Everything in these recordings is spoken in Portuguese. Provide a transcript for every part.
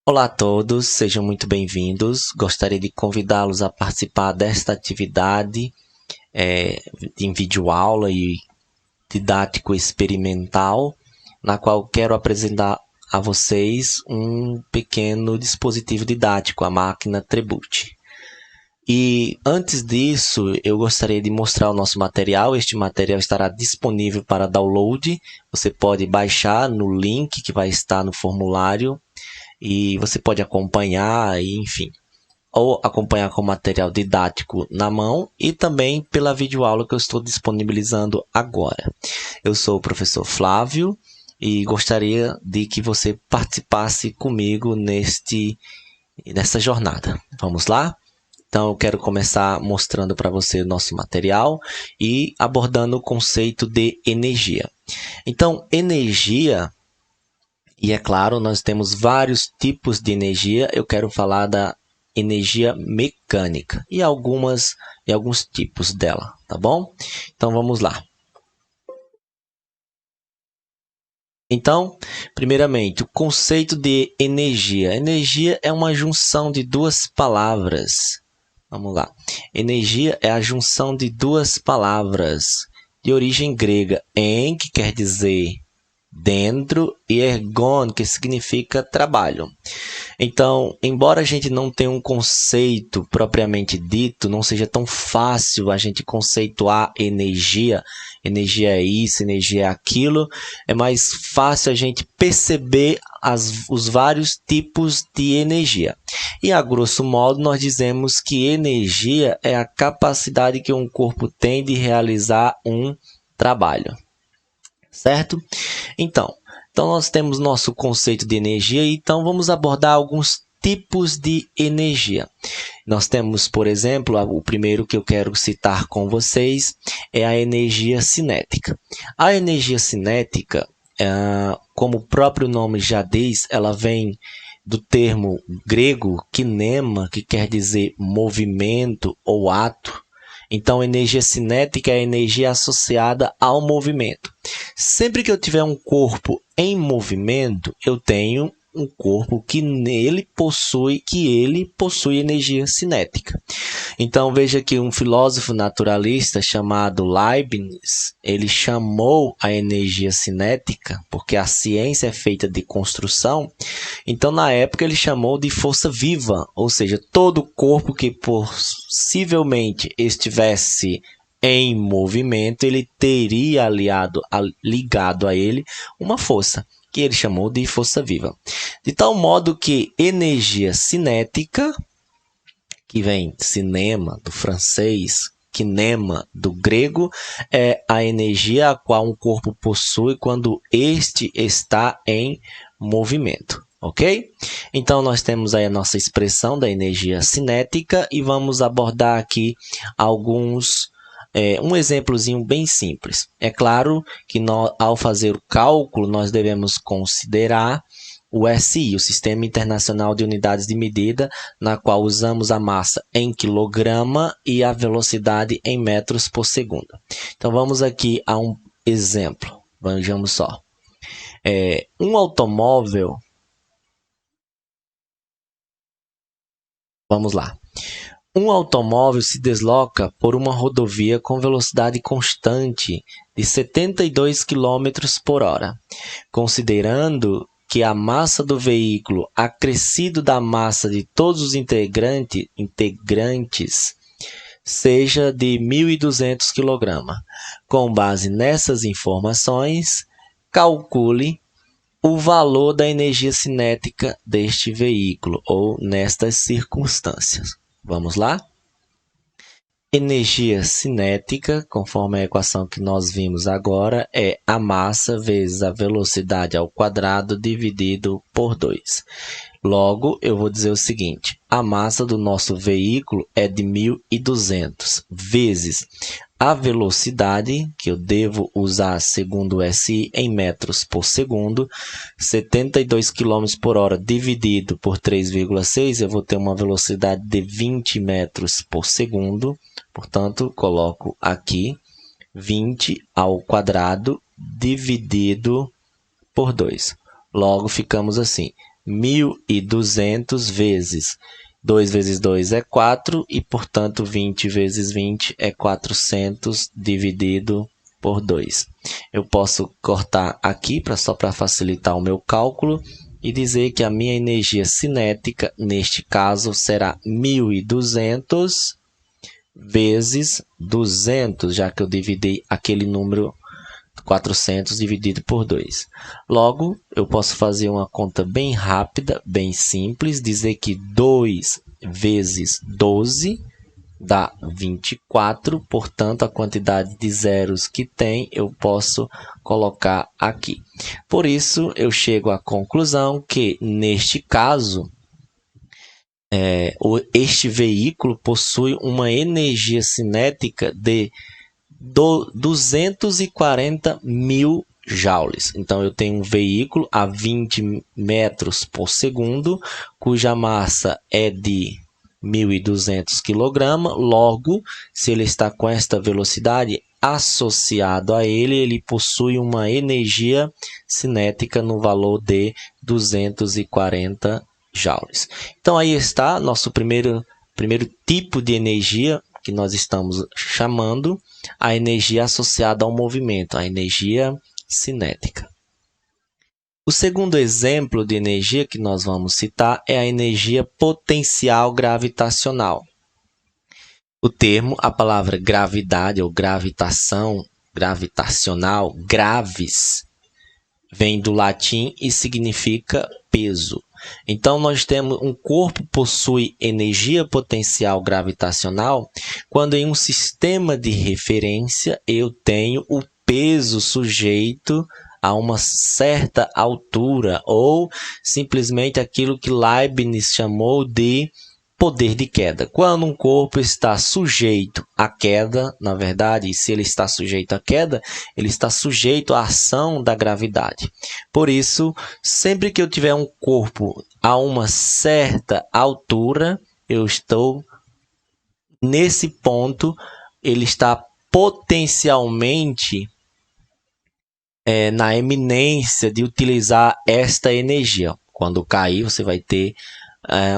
Olá a todos, sejam muito bem-vindos. Gostaria de convidá-los a participar desta atividade em videoaula e didático experimental, na qual quero apresentar a vocês um pequeno dispositivo didático, a máquina Trebuchet. E antes disso, eu gostaria de mostrar o nosso material. Este material estará disponível para download. Você pode baixar no link que vai estar no formulário e você pode acompanhar, enfim, ou acompanhar com material didático na mão e também pela videoaula que eu estou disponibilizando agora. Eu sou o professor Flávio e gostaria de que você participasse comigo nessa jornada. Vamos lá? Então, eu quero começar mostrando para você o nosso material e abordando o conceito de energia. Então, energia, e é claro, nós temos vários tipos de energia. Eu quero falar da energia mecânica e alguns tipos dela, tá bom? Então, vamos lá. Então, primeiramente, o conceito de energia. Energia é uma junção de duas palavras. Vamos lá. Energia é a junção de duas palavras de origem grega. En, que quer dizer dentro, e ergon, que significa trabalho. Então, embora a gente não tenha um conceito propriamente dito, não seja tão fácil a gente conceituar energia, energia é isso, energia é aquilo, é mais fácil a gente perceber os vários tipos de energia. E a grosso modo, nós dizemos que energia é a capacidade que um corpo tem de realizar um trabalho. Certo? Então nós temos nosso conceito de energia, então vamos abordar alguns tipos de energia. Nós temos, por exemplo, o primeiro que eu quero citar com vocês é a energia cinética. A energia cinética, como o próprio nome já diz, ela vem do termo grego kinema, que quer dizer movimento ou ato. Então, energia cinética é a energia associada ao movimento. Sempre que eu tiver um corpo em movimento, eu tenho um corpo que ele possui energia cinética. Então, veja que um filósofo naturalista chamado Leibniz, ele chamou a energia cinética, porque a ciência é feita de construção, então na época ele chamou de força viva, ou seja, todo corpo que possivelmente estivesse em movimento, ele teria ligado a ele uma força, que ele chamou de força viva. De tal modo que energia cinética, que vem cinema do francês, kinema do grego, é a energia a qual um corpo possui quando este está em movimento. Ok? Então, nós temos aí a nossa expressão da energia cinética e vamos abordar aqui um exemplozinho bem simples. É claro que ao fazer o cálculo, nós devemos considerar o SI, o Sistema Internacional de Unidades de Medida, na qual usamos a massa em quilograma e a velocidade em metros por segundo. Então, vamos aqui a um exemplo. Vejamos só. Um automóvel... Vamos lá. Um automóvel se desloca por uma rodovia com velocidade constante de 72 km por hora. Considerando que a massa do veículo, acrescido da massa de todos os integrantes seja de 1.200 kg. Com base nessas informações, calcule o valor da energia cinética deste veículo ou nestas circunstâncias. Vamos lá? Energia cinética, conforme a equação que nós vimos agora, é a massa vezes a velocidade ao quadrado dividido por 2. Logo, eu vou dizer o seguinte, a massa do nosso veículo é de 1.200 vezes a velocidade, que eu devo usar segundo o SI em metros por segundo, 72 km por hora dividido por 3,6, eu vou ter uma velocidade de 20 metros por segundo. Portanto, coloco aqui 20 ao quadrado dividido por 2. Logo, ficamos assim, 1.200 vezes 2 vezes 2 é 4 e, portanto, 20 vezes 20 é 400 dividido por 2. Eu posso cortar aqui só para facilitar o meu cálculo e dizer que a minha energia cinética, neste caso, será 1.200 vezes 200, já que eu dividi aquele número 400 dividido por 2. Logo, eu posso fazer uma conta bem rápida, bem simples, dizer que 2 vezes 12 dá 24, portanto, a quantidade de zeros que tem eu posso colocar aqui. Por isso, eu chego à conclusão que, neste caso, este veículo possui uma energia cinética de 240 mil joules. Então, eu tenho um veículo a 20 metros por segundo, cuja massa é de 1.200 kg. Logo, se ele está com esta velocidade, associado a ele possui uma energia cinética no valor de 240 joules. Então, aí está nosso primeiro tipo de energia que nós estamos chamando a energia associada ao movimento, a energia cinética. O segundo exemplo de energia que nós vamos citar é a energia potencial gravitacional. O termo, a palavra gravidade ou gravitação, gravitacional, gravis, vem do latim e significa peso. Então, nós temos um corpo possui energia potencial gravitacional quando em um sistema de referência eu tenho o peso sujeito a uma certa altura ou simplesmente aquilo que Leibniz chamou de poder de queda. Quando um corpo está sujeito à queda, na verdade, se ele está sujeito à queda, ele está sujeito à ação da gravidade. Por isso, sempre que eu tiver um corpo a uma certa altura, eu estou nesse ponto, ele está potencialmente na eminência de utilizar esta energia. Quando cair, você vai ter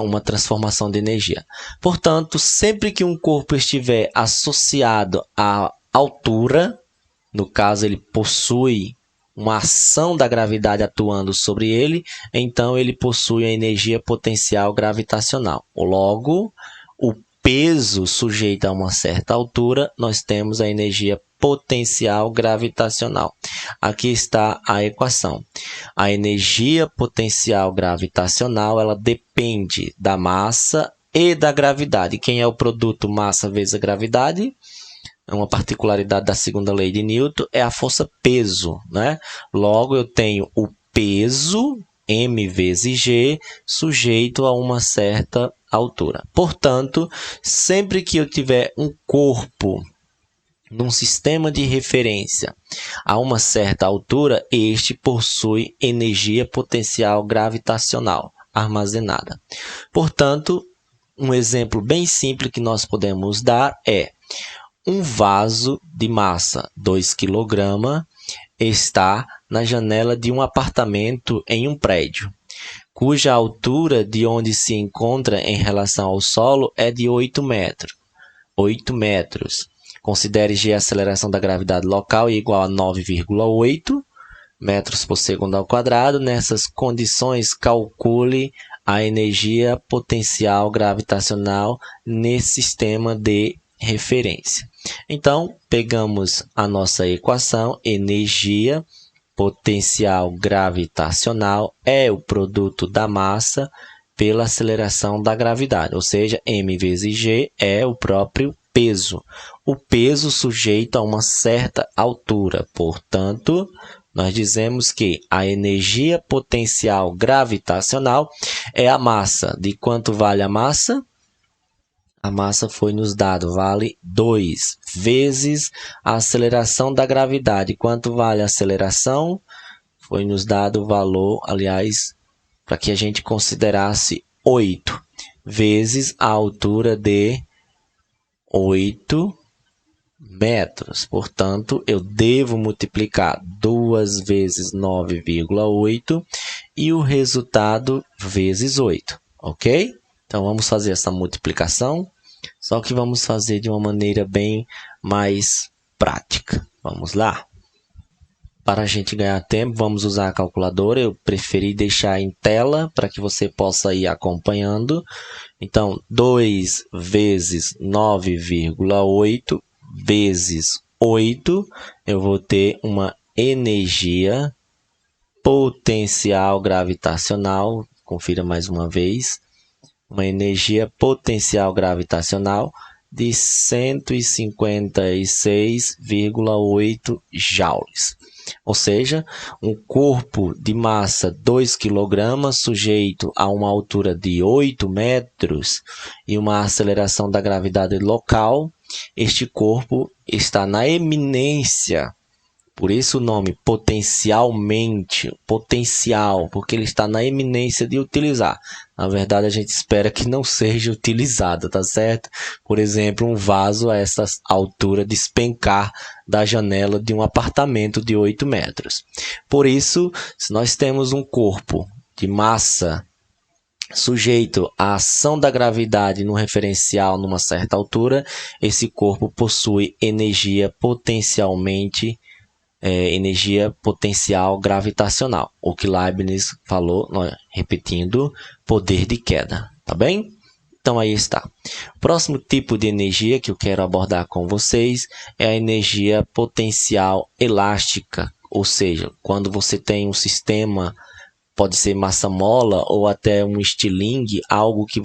uma transformação de energia. Portanto, sempre que um corpo estiver associado à altura, no caso ele possui uma ação da gravidade atuando sobre ele, então ele possui a energia potencial gravitacional. Logo, o peso sujeito a uma certa altura, nós temos a energia potencial gravitacional. Aqui está a equação. A energia potencial gravitacional, ela depende da massa e da gravidade. Quem é o produto massa vezes a gravidade? Uma particularidade da segunda lei de Newton é a força peso, né? Logo, eu tenho o peso, m vezes g, sujeito a uma certa altura. Portanto, sempre que eu tiver um corpo num sistema de referência a uma certa altura, este possui energia potencial gravitacional armazenada. Portanto, um exemplo bem simples que nós podemos dar é um vaso de massa 2 kg está na janela de um apartamento em um prédio, cuja altura de onde se encontra em relação ao solo é de 8 metros. 8 metros. Considere G a aceleração da gravidade local igual a 9,8 metros por segundo ao quadrado. Nessas condições, calcule a energia potencial gravitacional nesse sistema de referência. Então, pegamos a nossa equação, energia potencial gravitacional é o produto da massa pela aceleração da gravidade, ou seja, m vezes g é o próprio peso. O peso sujeito a uma certa altura. Portanto, nós dizemos que a energia potencial gravitacional é a massa. De quanto vale a massa? A massa foi nos dado, vale 2 vezes a aceleração da gravidade. Quanto vale a aceleração? Foi nos dado o valor, aliás, para que a gente considerasse 8 vezes a altura de 8 metros. Portanto, eu devo multiplicar 2 vezes 9,8 e o resultado vezes 8, ok? Então, vamos fazer essa multiplicação, só que vamos fazer de uma maneira bem mais prática. Vamos lá? Para a gente ganhar tempo, vamos usar a calculadora. Eu preferi deixar em tela para que você possa ir acompanhando. Então, 2 vezes 9,8 vezes 8, eu vou ter uma energia potencial gravitacional. Confira mais uma vez. Uma energia potencial gravitacional de 156,8 joules. Ou seja, um corpo de massa 2 kg sujeito a uma altura de 8 metros e uma aceleração da gravidade local, este corpo está na eminência. Por isso o nome potencialmente, potencial, porque ele está na eminência de utilizar. Na verdade, a gente espera que não seja utilizado, tá certo? Por exemplo, um vaso a essa altura despencar da janela de um apartamento de 8 metros. Por isso, se nós temos um corpo de massa sujeito à ação da gravidade no referencial numa certa altura, esse corpo possui energia potencial gravitacional, o que Leibniz falou, repetindo, poder de queda, tá bem? Então aí está. O próximo tipo de energia que eu quero abordar com vocês é a energia potencial elástica, ou seja, quando você tem um sistema, pode ser massa-mola ou até um estilingue, algo que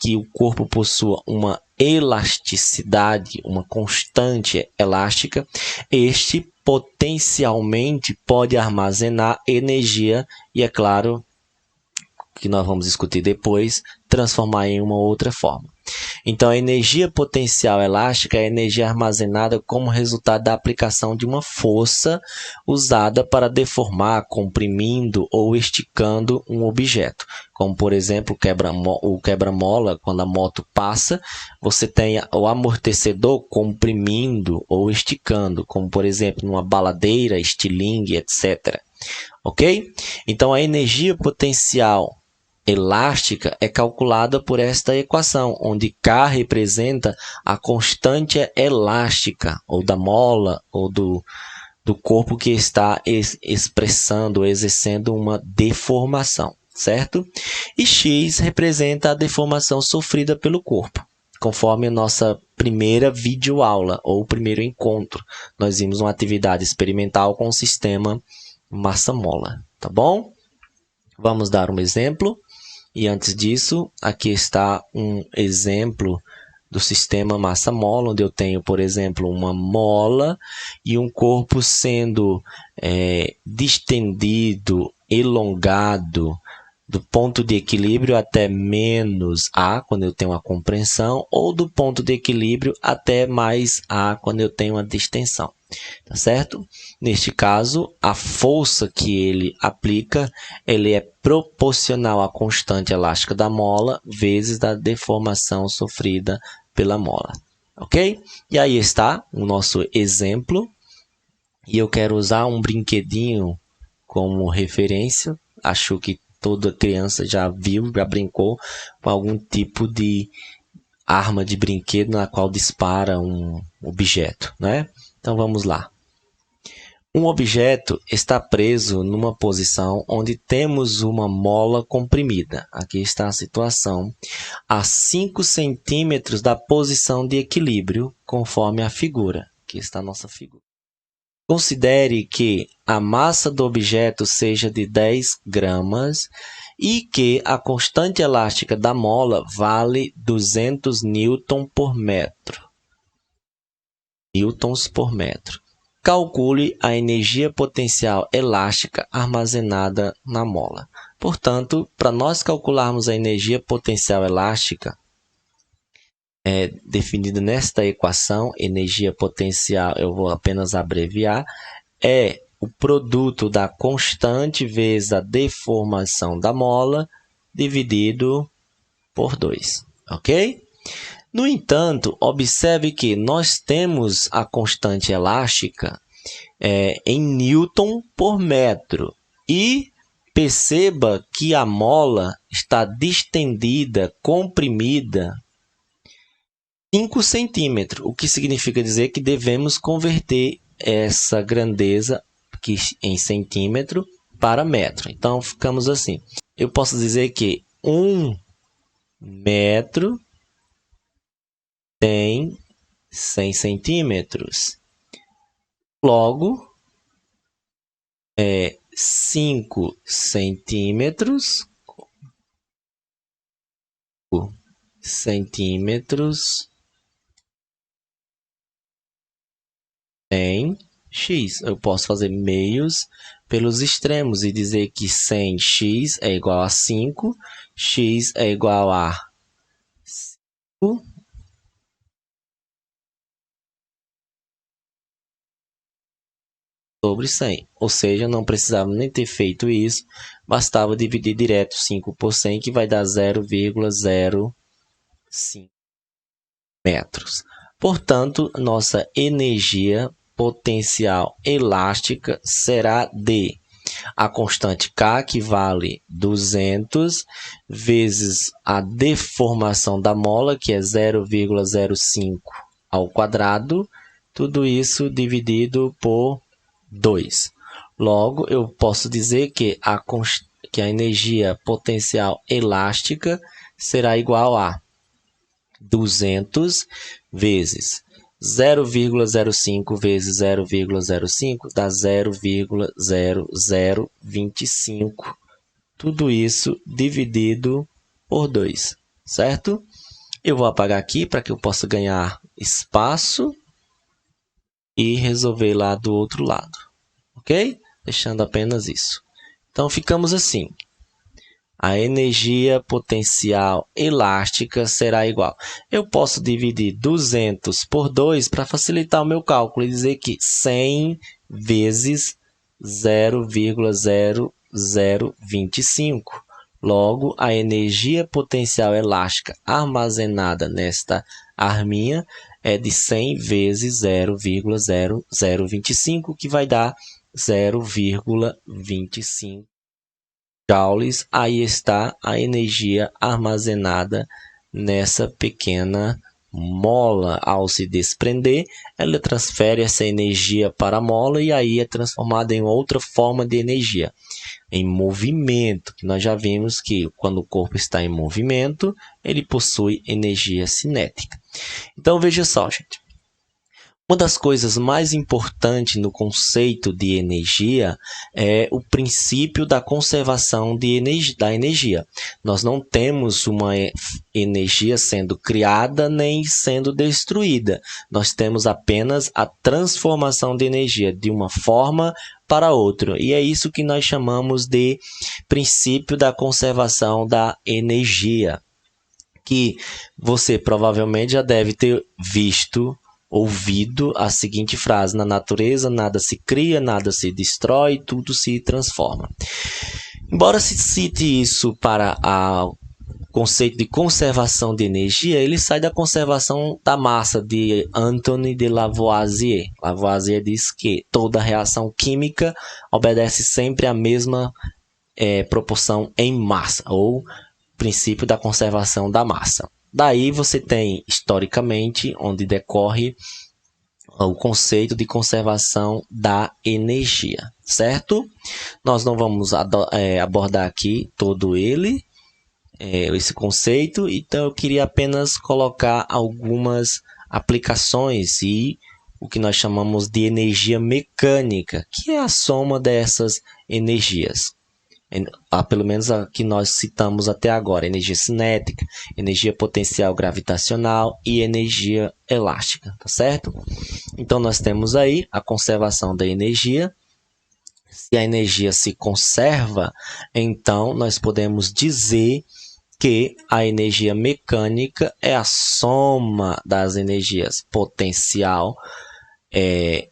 que o corpo possua uma elasticidade, uma constante elástica, este potencialmente pode armazenar energia e, é claro, que nós vamos discutir depois, transformar em uma outra forma. Então, a energia potencial elástica é a energia armazenada como resultado da aplicação de uma força usada para deformar, comprimindo ou esticando um objeto. Como, por exemplo, o quebra-mola, quando a moto passa, você tem o amortecedor comprimindo ou esticando, como, por exemplo, numa baladeira, estilingue, etc. Ok? Então, a energia potencial elástica é calculada por esta equação, onde K representa a constante elástica, ou da mola, ou do corpo que está expressando, exercendo uma deformação, certo? E X representa a deformação sofrida pelo corpo, conforme a nossa primeira videoaula, ou primeiro encontro. Nós vimos uma atividade experimental com o sistema massa-mola, tá bom? Vamos dar um exemplo. E antes disso, aqui está um exemplo do sistema massa-mola, onde eu tenho, por exemplo, uma mola e um corpo sendo distendido, elongado, do ponto de equilíbrio até menos A, quando eu tenho a compreensão, ou do ponto de equilíbrio até mais A, quando eu tenho a distensão. Tá certo? Neste caso, a força que ele aplica, ele é proporcional à constante elástica da mola vezes a deformação sofrida pela mola. Ok? E aí está o nosso exemplo. E eu quero usar um brinquedinho como referência. Acho que toda criança já viu, já brincou com algum tipo de arma de brinquedo na qual dispara um objeto, né? Então vamos lá. Um objeto está preso numa posição onde temos uma mola comprimida. Aqui está a situação. A 5 centímetros da posição de equilíbrio, conforme a figura. Aqui está a nossa figura. Considere que a massa do objeto seja de 10 gramas e que a constante elástica da mola vale 200 newtons por metro. Newtons por metro. Calcule a energia potencial elástica armazenada na mola. Portanto, para nós calcularmos a energia potencial elástica, definida nesta equação, energia potencial, eu vou apenas abreviar, é o produto da constante vezes a deformação da mola dividido por 2, ok? No entanto, observe que nós temos a constante elástica em Newton por metro e perceba que a mola está distendida, comprimida 5 centímetros, o que significa dizer que devemos converter essa grandeza aqui em centímetro para metro. Então, ficamos assim. Eu posso dizer que 1 metro tem 100 centímetros. Logo, 5 centímetros em x. Eu posso fazer meios pelos extremos e dizer que 100x é igual a 5, x é igual a 5 sobre 100. Ou seja, não precisava nem ter feito isso, bastava dividir direto 5 por 100, que vai dar 0,05 metros. Portanto, nossa energia potencial elástica será de a constante K, que vale 200, vezes a deformação da mola, que é 0,05 ao quadrado, tudo isso dividido por 2. Logo, eu posso dizer que a energia potencial elástica será igual a 200 vezes 0,05 vezes 0,05 dá 0,0025. Tudo isso dividido por 2, certo? Eu vou apagar aqui para que eu possa ganhar espaço e resolver lá do outro lado, ok? Deixando apenas isso. Então, ficamos assim. A energia potencial elástica será igual. Eu posso dividir 200 por 2 para facilitar o meu cálculo e dizer que 100 vezes 0,0025. Logo, a energia potencial elástica armazenada nesta arminha é de 100 vezes 0,0025, que vai dar 0,25 joules. Aí está a energia armazenada nessa pequena mola. Ao se desprender, ela transfere essa energia para a mola e aí é transformada em outra forma de energia, em movimento, que nós já vimos que quando o corpo está em movimento, ele possui energia cinética. Então, veja só, gente. Uma das coisas mais importantes no conceito de energia é o princípio da conservação da energia. Nós não temos uma energia sendo criada nem sendo destruída. Nós temos apenas a transformação de energia de uma forma para outra. E é isso que nós chamamos de princípio da conservação da energia, que você provavelmente já deve ter ouvido a seguinte frase: na natureza nada se cria, nada se destrói, tudo se transforma. Embora se cite isso para o conceito de conservação de energia, ele sai da conservação da massa de Antoine de Lavoisier. Lavoisier diz que toda reação química obedece sempre à mesma proporção em massa, ou princípio da conservação da massa. Daí você tem, historicamente, onde decorre o conceito de conservação da energia, certo? Nós não vamos abordar aqui todo esse conceito, então eu queria apenas colocar algumas aplicações e o que nós chamamos de energia mecânica, que é a soma dessas energias. Pelo menos a que nós citamos até agora: energia cinética, energia potencial gravitacional e energia elástica, tá certo? Então nós temos aí a conservação da energia. Se a energia se conserva, então nós podemos dizer que a energia mecânica é a soma das energias potencial,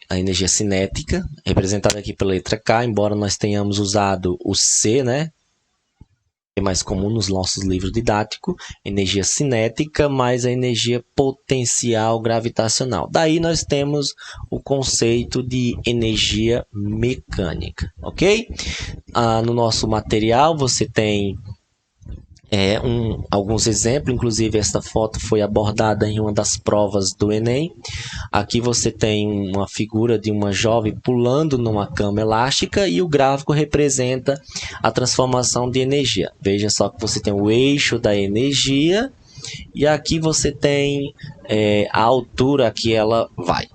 a energia cinética, representada aqui pela letra K, embora nós tenhamos usado o C, né? é mais comum nos nossos livros didáticos, energia cinética mais a energia potencial gravitacional. Daí nós temos o conceito de energia mecânica, ok? No nosso material você tem alguns exemplos, inclusive esta foto foi abordada em uma das provas do Enem. Aqui você tem uma figura de uma jovem pulando numa cama elástica e o gráfico representa a transformação de energia. Veja só que você tem o eixo da energia e aqui você tem a altura que ela vai.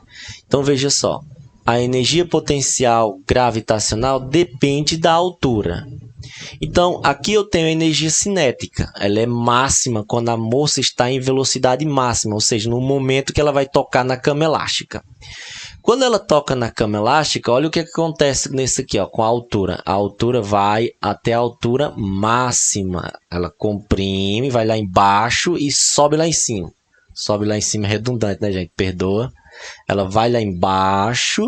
Então veja só, a energia potencial gravitacional depende da altura. Então, aqui eu tenho a energia cinética. Ela é máxima quando a moça está em velocidade máxima, ou seja, no momento que ela vai tocar na cama elástica. Quando ela toca na cama elástica, olha o que acontece nesse aqui, ó, com a altura. A altura vai até a altura máxima. Ela comprime, vai lá embaixo e sobe lá em cima. Sobe lá em cima é redundante, né, gente? Perdoa. Ela vai lá embaixo.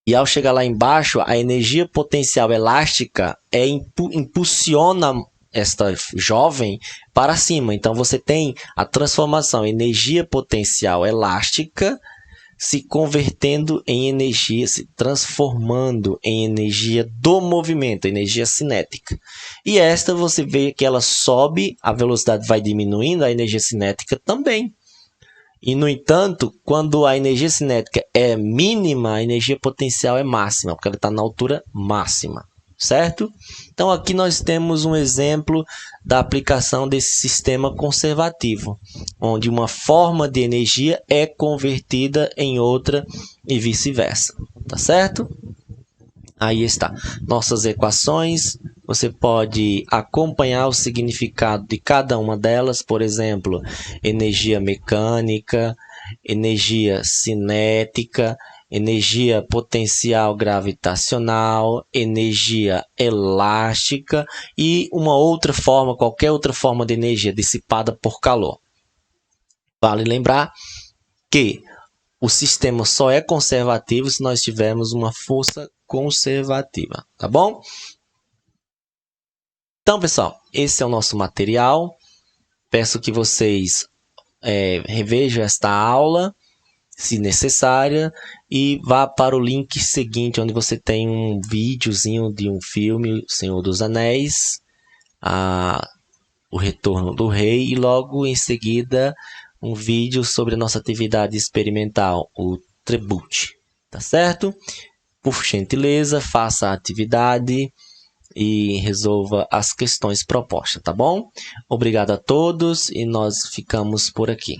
E ao chegar lá embaixo, a energia potencial elástica impulsiona esta jovem para cima. Então você tem a transformação energia potencial elástica se convertendo em energia, se transformando em energia do movimento, energia cinética. E esta você vê que ela sobe, a velocidade vai diminuindo, a energia cinética também. E, no entanto, quando a energia cinética é mínima, a energia potencial é máxima, porque ela está na altura máxima, certo? Então, aqui nós temos um exemplo da aplicação desse sistema conservativo, onde uma forma de energia é convertida em outra e vice-versa, tá certo? Aí está, nossas equações. Você pode acompanhar o significado de cada uma delas, por exemplo, energia mecânica, energia cinética, energia potencial gravitacional, energia elástica e uma outra forma, qualquer outra forma de energia dissipada por calor. Vale lembrar que o sistema só é conservativo se nós tivermos uma força conservativa, tá bom? Então, pessoal, esse é o nosso material. Peço que vocês revejam esta aula, se necessária, e vá para o link seguinte, onde você tem um videozinho de um filme, Senhor dos Anéis, O Retorno do Rei, e logo em seguida um vídeo sobre a nossa atividade experimental, o Trebuchet, tá certo? Por gentileza, faça a atividade e resolva as questões propostas, tá bom? Obrigado a todos e nós ficamos por aqui.